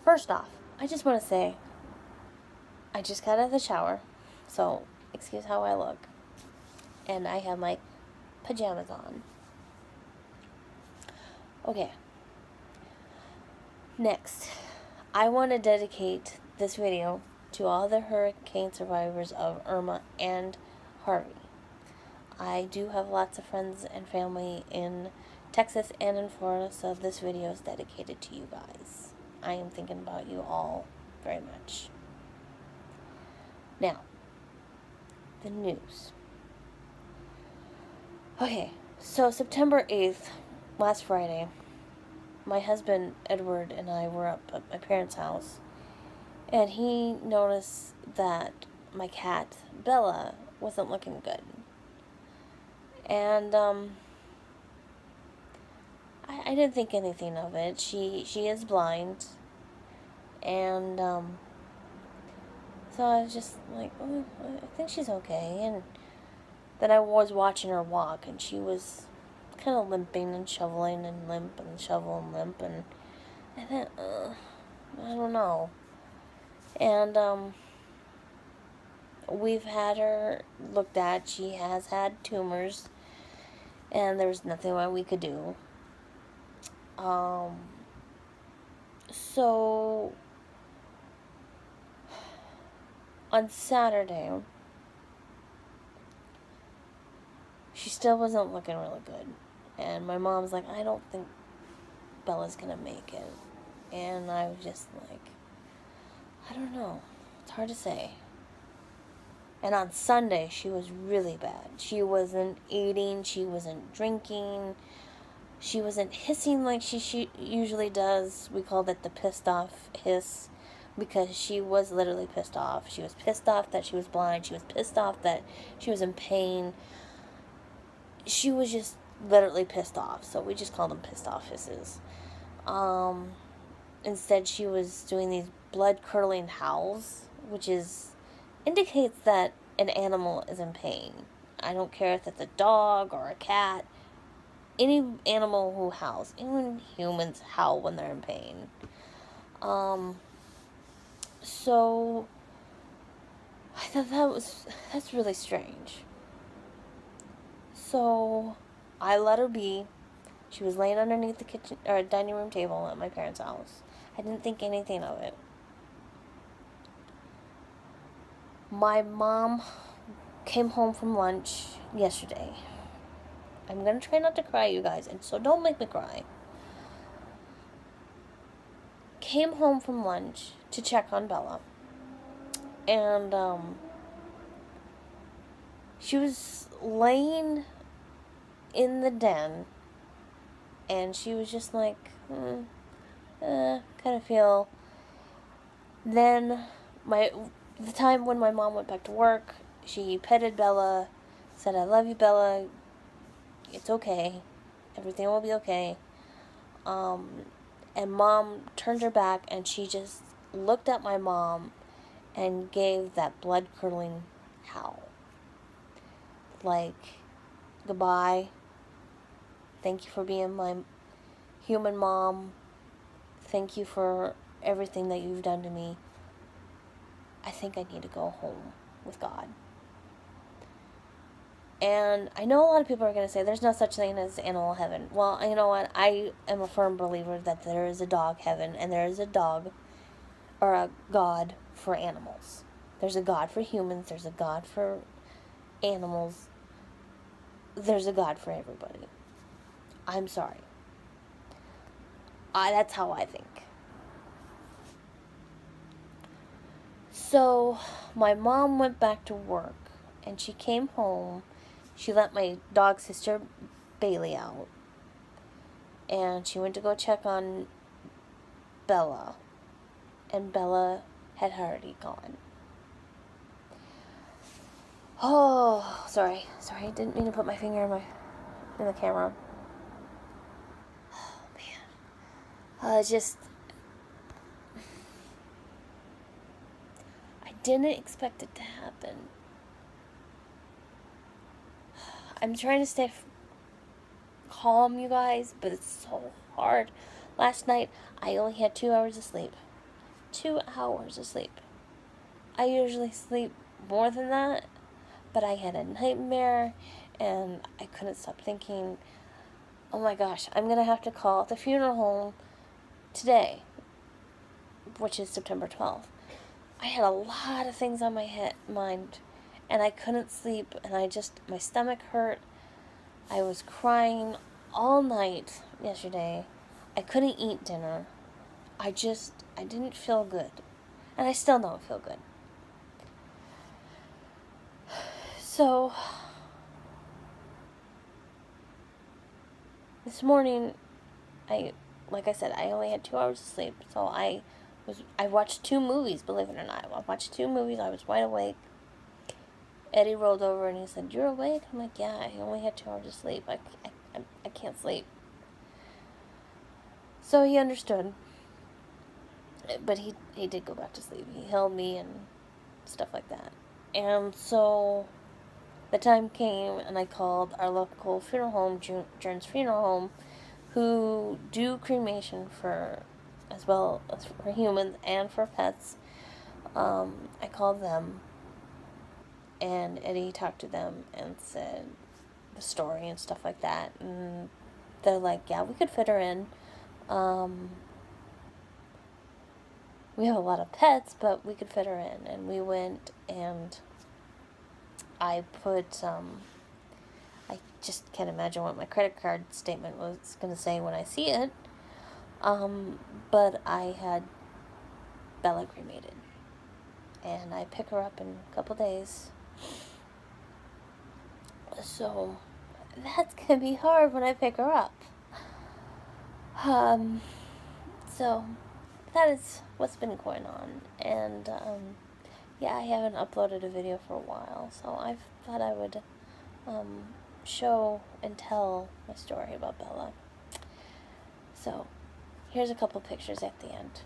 First off, I just want to say, I just got out of the shower, so excuse how I look. And I have my pajamas on. Okay. Next, I want to dedicate this video to all the hurricane survivors of Irma and Harvey. I do have lots of friends and family in Texas and in Florida, so this video is dedicated to you guys. I am thinking about you all very much. Now, the news. Okay, so September 8th, last Friday, my husband Edward and I were up at my parents' house, and he noticed that my cat Bella wasn't looking good. And I didn't think anything of it. She is blind, and so I was just like, oh, I think she's okay. And then I was watching her walk, and she was kind of limping and shoveling and limp and shovel and limp, and I thought, I don't know. And we've had her looked at. She has had tumors, and there was nothing we could do. So on Saturday, she still wasn't looking really good. And my mom's like, I don't think Bella's gonna make it. And I was just like, I don't know. It's hard to say. And on Sunday, she was really bad. She wasn't eating, she wasn't drinking, she wasn't hissing like she usually does. We called it the pissed off hiss, because she was literally pissed off. She was pissed off that she was blind. She was pissed off that she was in pain. She was just literally pissed off. So we just called them pissed off hisses. Instead, she was doing these blood-curdling howls, which indicates that an animal is in pain. I don't care if it's a dog or a cat. Any animal who howls. Even humans howl when they're in pain. So I thought that's really strange. So I let her be. She was laying underneath the kitchen or dining room table at my parents' house. I didn't think anything of it. My mom came home from lunch yesterday. I'm going to try not to cry, you guys, and so don't make me cry. Came home from lunch to check on Bella. And she was laying in the den, and she was just like, kind of feel. Then the time when my mom went back to work, she petted Bella, said, I love you, Bella, it's okay, everything will be okay. And Mom turned her back, and she just looked at my mom and gave that blood-curdling howl. Like, goodbye, thank you for being my human mom, thank you for everything that you've done to me. I think I need to go home with God. And I know a lot of people are going to say there's no such thing as animal heaven. Well, you know what? I am a firm believer that there is a dog heaven, and there is a dog or a God for animals. There's a God for humans. There's a God for animals. There's a God for everybody. I'm sorry. That's how I think. So, my mom went back to work, and she came home. She let my dog sister Bailey out, and she went to go check on Bella, and Bella had already gone. Oh, sorry, I didn't mean to put my finger in the camera. Oh, man. I didn't expect it to happen. I'm trying to stay calm, you guys, but it's so hard. Last night, I only had 2 hours of sleep. 2 hours of sleep. I usually sleep more than that, but I had a nightmare, and I couldn't stop thinking, oh my gosh, I'm going to have to call the funeral home today, which is September 12th. I had a lot of things on my mind, and I couldn't sleep, and my stomach hurt. I was crying all night yesterday. I couldn't eat dinner. I didn't feel good. And I still don't feel good. So, this morning, like I said, I only had 2 hours of sleep. So I watched 2 movies, believe it or not. I watched 2 movies. I was wide awake. Eddie rolled over and he said, "You're awake?" I'm like, "Yeah, I only had 2 hours of sleep. I can't sleep." So he understood. But he did go back to sleep. He held me and stuff like that. And so the time came and I called our local funeral home, Jern's Funeral Home, who do cremation as well as for humans and for pets. I called them, and Eddie talked to them and said the story and stuff like that. And they're like, "Yeah, we could fit her in. We have a lot of pets, but we could fit her in." And we went, and I just can't imagine what my credit card statement was going to say when I see it. But I had Bella cremated. And I pick her up in a couple days. So, that's going to be hard when I pick her up. So, that is what's been going on. And, yeah, I haven't uploaded a video for a while. So, I thought I would, show and tell my story about Bella. So, here's a couple pictures at the end.